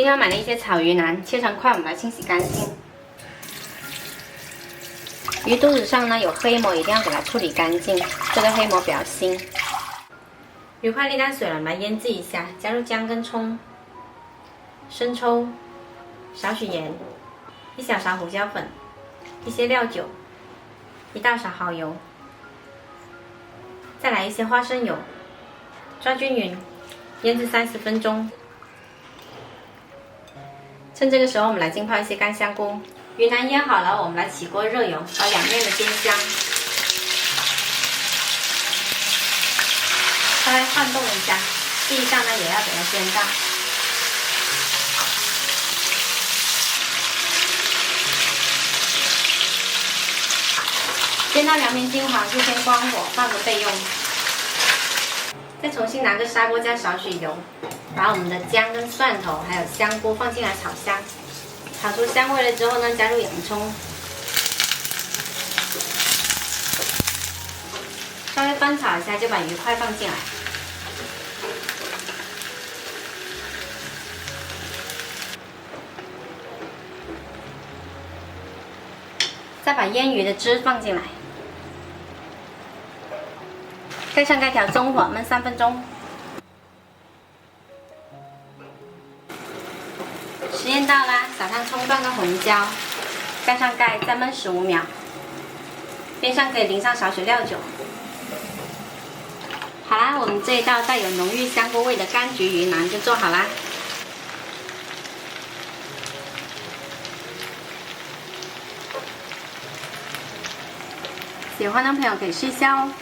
今天买了一些草鱼腩，切成块，我们来清洗干净。鱼肚子上呢有黑膜，一定要给它处理干净，这个黑膜比较腥。鱼块沥干水了，我们来腌制一下，加入姜跟葱、生抽、少许盐、1小勺胡椒粉、一些料酒、1大勺蚝油，再来一些花生油，抓均匀，腌制30分钟。趁这个时候，我们来浸泡一些干香菇。鱼腩腌好了，我们来起锅热油，把两面的煎香，稍微晃动一下，地上呢也要给它煎到。煎到两面金黄就先关火，放着备用。再重新拿个砂锅加少许油，把我们的姜跟蒜头还有香菇放进来炒香。炒出香味了之后呢，加入洋葱，稍微翻炒一下，就把鱼块放进来，再把腌鱼的汁放进来，盖上盖，调中火焖3分钟。时间到啦，撒上葱段跟红椒，盖上盖，再焖15秒。边上可以淋上少许料酒。好啦，我们这一道带有浓郁香菇味的柑橘鱼腩就做好啦。喜欢的朋友可以试一下哦。